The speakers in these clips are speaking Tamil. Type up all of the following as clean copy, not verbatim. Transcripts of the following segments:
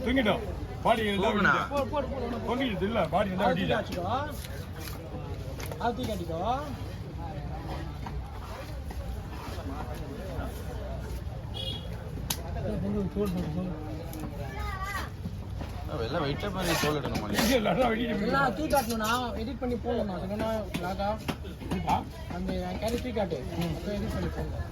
தூங்கிட்டோம் பாடி பொங்கிட்டு இல்ல பாடி ஆத்தி காட்டிக்கோ எல்லாம் வெயிட்டா பண்ணி தோல் எடுக்கணும் எல்லாம் தூக்கி காட்டணும்னா எடிட் பண்ணி போடணும் சொன்னா லாகா அந்த கேரி தூக்கி காட்டு அப்புறம் எடிட் பண்ணி போடணும்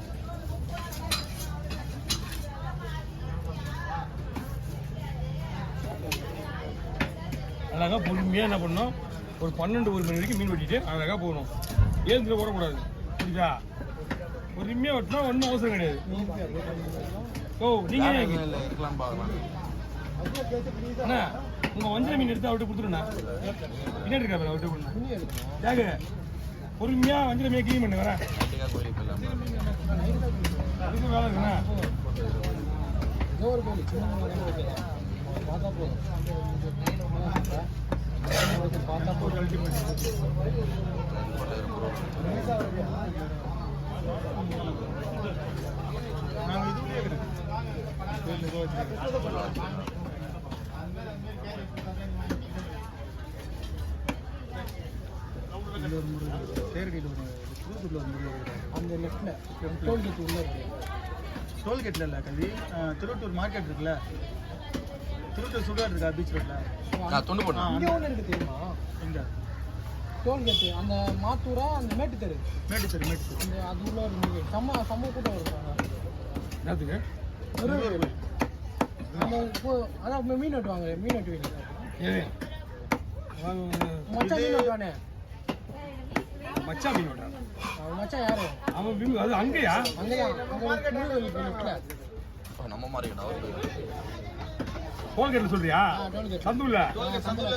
அழகாக பொறுமையாக என்ன பண்ணணும் ஒரு 12 மணி வரைக்கும் மீன் வெட்டிட்டு அழகாக போகணும் ஏந்திர போடக்கூடாது புரியுதா பொறுமையாக வெட்டினா ஒன்றும் அவசரம் கிடையாது ஓ நீங்கள் இருக்கலாம் பார்க்கலாம் அண்ணா உங்கள் வஞ்சர மீன் எடுத்து அவர்கிட்ட கொடுத்துருண்ணா பின்னாடி இருக்கா அவர்கிட்ட கொடுண்ணா ஜாகு பொறுமையாக வஞ்சர மீன் க்ளீன் பண்ணி வரேன் அதுக்கு வேலை இருக்குண்ணா பார்த்தா போதும் பார்த்தா போதும் அந்த லெஃப்ட்ல டோல்கேட் உள்ள டோல்கேட்ல இல்லை கல்வி திருவட்டூர் மார்க்கெட் இருக்குல்ல திருவட்டூர் சுடார் இருக்கா பீச் ரோட்ல துண்டு போட்டேன் இங்கே ஒன்று இருக்கு தெரியுமா எங்க டோல்கேட்டு அந்த மாத்தூரா அந்த மேட்டுத்தெரு மேட்டுத்தெரு இந்த அது உள்ள ஒரு செம்ம கூட்டம் இருக்கும் என்னத்துக்கு அந்த அதான் மீன் வெட்டுவாங்க மீன் வெட்டுவீங்க மச்சான் மீன் வெட்டுவானே மச்சான் மீன் வெட்டுறான் மச்சான் யாரு அவன் அது அங்கேயா அங்கேதான் நம்ம மாதிரி டோல்கேட்ல சொல்றியா சந்துல சந்துல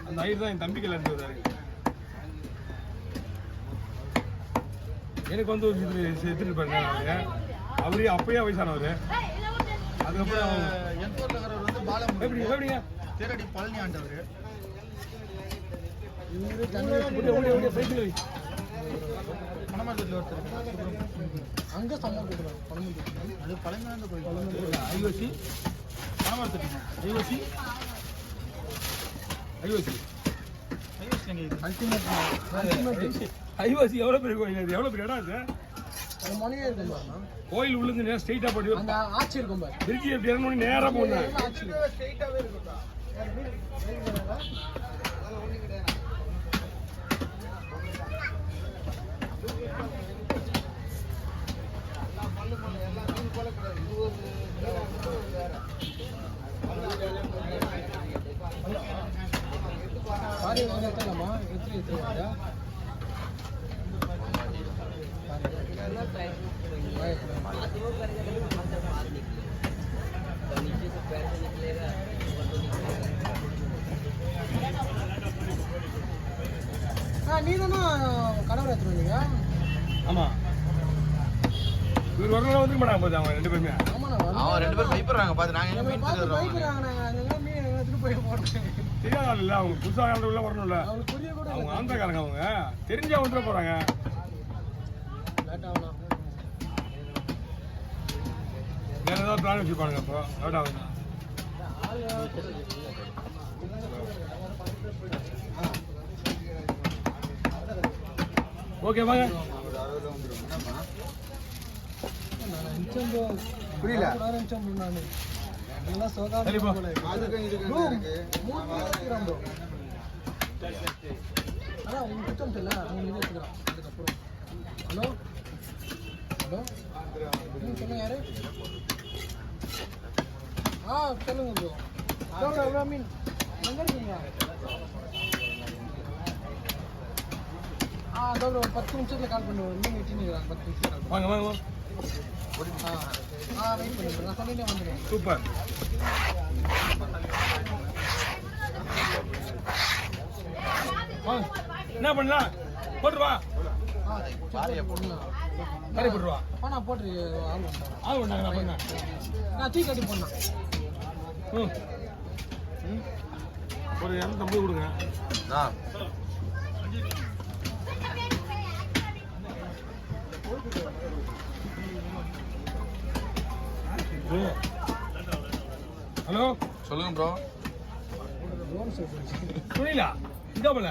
அந்த ஐயர் தான் என் தம்பிக்கு இருந்து வந்தாரு எனக்கு வந்து ஒரு எடுத்துட்டு பாருங்க அவரே அப்பயே வயசானவர் அதுக்கப்புறம் எங்கூர்ல இருக்கிறவர் வந்து பாலம் எப்படிங்க தேரடி பழனி ஆண்டவர் பணமரத்தில் ஒருத்தர் அங்க சம்பவம் போட்டுருவாங்க அது பழமையான கோயில் ஐஓசி பணமரத்து ஐஓசி ஐஓசி ஐஓசி எவ்வளோ பெரிய கோயில் இது எவ்வளோ பெரிய இடம் இது மொழியே இருக்கும் கோயில் உள்ளுங்க ஸ்ட்ரெயிட்டாக போட்டு அந்த ஆட்சி இருக்கும் பாரு திருச்சி எப்படி இறங்கணும் நேராக போகணும் ஸ்ட்ரெயிட்டாவே இருக்கும் பாரு எத்தலாமா எத்தனை நீ தானே கடவுளை எடுத்துருவீங்க ஆமா இவர் வரலாம் வந்துக்க மாட்டாங்க போது அவங்க ரெண்டு பேருமே அவன் ரெண்டு பேரும் பயப்படுறாங்க பார்த்து நாங்க என்ன மீன் தெரியாத இல்ல அவங்க புதுசாக உள்ள வரணும்ல புரிய கூட அவங்க ஆந்திரக்காரங்க அவங்க தெரிஞ்சா வந்துட போறாங்க வேற ஏதாவது பிளான் வச்சுப்பானுங்க இப்போ லேட் ஆகுங்க ஓகே வாங்க புரியல ஹலோ ஹலோ சொல்லுங்க யாரு சொல்லுங்க ப்ரோ எவ்வளோ மீன் எங்கே இருக்கீங்க அதோ ஒரு 10 நிமிஷத்தில் கால் பண்ணுவோம் மீன் வெட்டின்னு 10 நிமிஷம் வாங்க வாங்க வெயிட் பண்ணுங்க நான் சொல்லிட்டே வந்துடுறேன் சூப்பர் என்ன பண்ணலாம் போட்டுருவா போடலாம் கறி போட்டுருவா நான் போட்டு ஆள் பண்ணாங்க நான் பண்ணேன் நான் தூக்கி கட்டி போடணும் ஒரு 250 கொடுங்க ஹலோ சொல்லுங்க ப்ரோ. துணிலா சிங்காபுல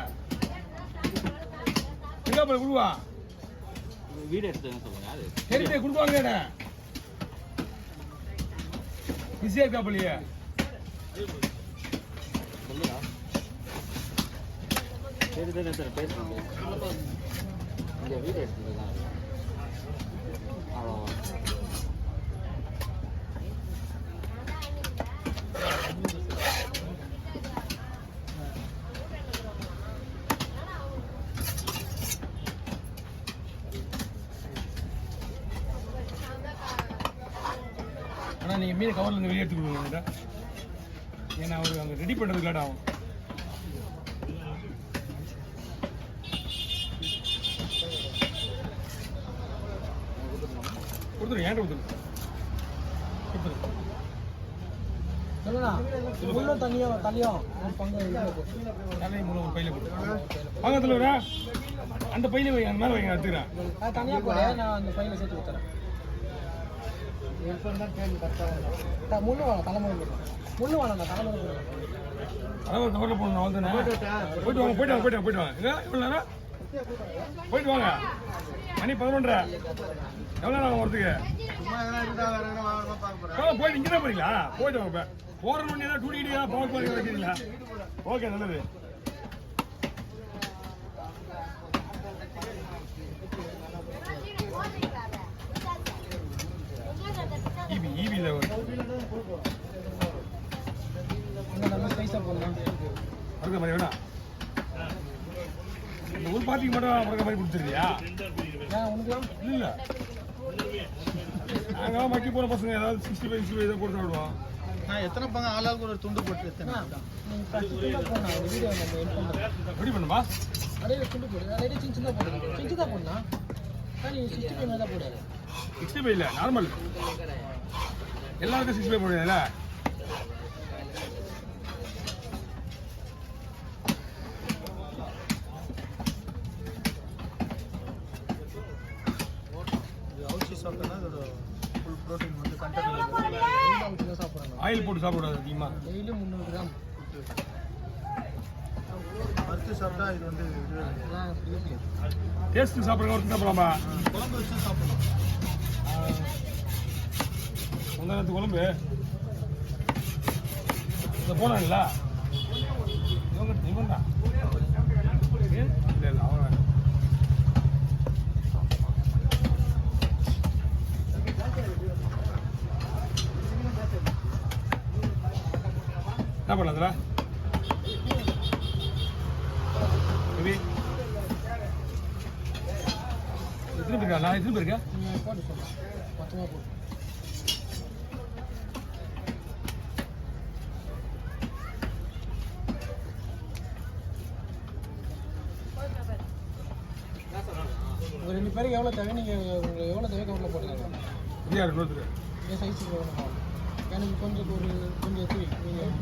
கொடுவா வீடு எடுத்துன்னு சொல்லுங்க. அது தெரியுமே கொடுப்பாங்க என்ன பிஸியா இருக்காப்புலையே. சொல்லுடா. சரி தானே சார் பேசுகிறேன். இங்கே வீடு எடுத்துக்கலாம். அவ்வளோ ஆனால் நீங்கள் மீன் கவரில் இருந்து வெளியே எடுத்துக்கிடுவீங்க. ஏன்னா அவர் அங்கே ரெடி பண்ணுறதுக்கு லேட் ஆகும். கொடுத்துருங்க, ஏன்ட்ட கொடுத்துருங்க. சொல்லுண்ணா உள்ளும் தனியும் ஒரு பங்கு தலையை மூலம் ஒரு பையில போட்டு பக்கத்தில் வர அந்த பையில வைங்க, அந்த மேலே வைங்க, எடுத்துக்கிறேன். தனியாக போட நான் அந்த ஃபைலை சேர்த்து கொடுத்துறேன். முள்ளு வேணாம், தலைமுறை முள்ளு வேணாம், தலைமுறை அதான் ஒரு கவரில் போடணும். அவள் தானே போயிட்டு வாங்க. எங்க எவ்வளோ நேரம் போயிட்டு வாங்க. மணி 11:30. எவ்வளோ நேரம் வரதுக்கு? போயிட்டு இங்கே தான் போறீங்களா? போயிட்டு வாங்க. போகிற மணி தான் டூட்டிக்கிட்டே பவர் பண்ணி வைக்கிறீங்களா? ஓகே, நல்லது. ஈவியில் நம்ம ஸ்பைஸாக போடலாம். மறக்க மாதிரி வேணா இந்த ஒரு பாத்திக்கு மட்டும் மறக்க மாதிரி கொடுத்துருக்கியா? உனக்குலாம் இல்லை நாங்கள் மக்கி போகிற பசங்க ஏதாவது 65 இதை போட்டு சாப்பிடுவோம். நான் எத்தனை பங்கு ஆளாளுக்கு ஒரு துண்டு போட்டு எத்தனை போடணும். வீடியோ நம்ம எட் பண்ணுறோம். ரெடி பண்ணுமா? அப்படியே துண்டு போடு. அப்படியே சின்ன போடணும். சின்னதாக போடணும். நீ 65 தான் போடாது. 65 இல்லை, நார்மல். எல்லாருக்கும் 65 போடுவீங்கல்ல? அவுச்சி சாப்பிட்டா அதோட ஃபுல் ப்ரோட்டீன் வந்து கண்டென்ட் சாப்பிட்றாங்க. ஆயில் போட்டு சாப்பிடக்கூடாது அதிகமாக. டெய்லியும் 300 கிராம். வறுத்து சாப்பிட்டா இது வந்து டேஸ்ட்டு சாப்பிட்றவங்க ஒருத்தர் சாப்பிடலாமா? குழம்பு வச்சு சாப்பிடலாம். முந்தானத்து குழம்பு இந்த போனாங்களா இவன் தான். இல்லை இல்லை, அவன் என்ன பண்ணல எத்தனை பேருக்கா? நான் எத்தனை பேருக்கா? போட்டு சொல்கிறேன், மொத்தமாக போட்டு. ஒரு 2 பேருக்கு எவ்வளோ தேவை? நீங்கள் உங்களுக்கு எவ்வளோ தேவை கவரில் போட்டுருக்காங்க? இல்லையா? 2 என் சைஸுக்கு எவ்வளோ? எனக்கு கொஞ்சம் எத்தி நீங்கள்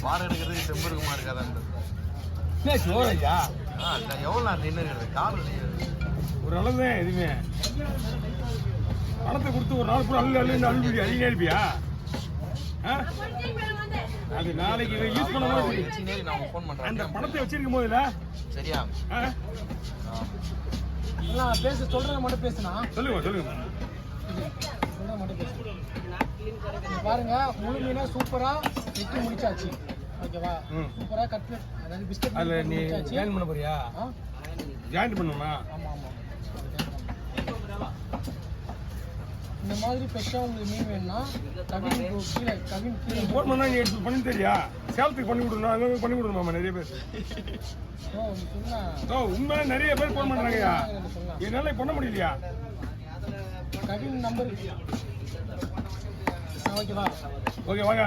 வாரம் எடுக்கிறதுக்கு செம்பு இருக்குமா இருக்காதான்? ஐயா எவ்வளோ நான் நின்று இருக்கிறது கால் ஒரு அளவு தான் எதுவுமே. பணத்தை கொடுத்து ஒரு நாள் கூட அழுது அழிஞ்சே இருப்பியா? அது நாளைக்கு யூஸ் பண்ண மாதிரி நான் ஃபோன் அந்த பண்ணுறேன். பணத்தை வச்சிருக்கும் போதுல சரியா? பேச சொல்கிறத மட்டும் பேசுனா சொல்லுங்க. சொல்கிறத மட்டும் பேசு. பாருங்க, முழு மீனா சூப்பராக வெட்டி முடிச்சாச்சு. ஓகேவா? சூப்பராக கட்லெட், அதாவது பிஸ்கட் அதில் நீ முடிச்சாச்சு. ஜாயின் பண்ண போறியா? ஜாயின் பண்ணுமா? ஆமாம். இந்த மாதிரி ஃப்ரெஷ்ஷாக உங்களுக்கு மீன் வேணும்னா கவின் கீழே ஃபோன் பண்ணால் நீ எடுத்து பண்ணி தெரியா? சேலத்துக்கு பண்ணி கொடுக்கணும், அங்கே பண்ணி கொடுக்கணுமாம்மா நிறைய பேர். உண்மையில நிறைய பேர் ஃபோன் பண்ணுறாங்கய்யா. என்னால் பண்ண முடியலையா? கவின் நம்பர் ஓகேவா? ஓகே வாங்க.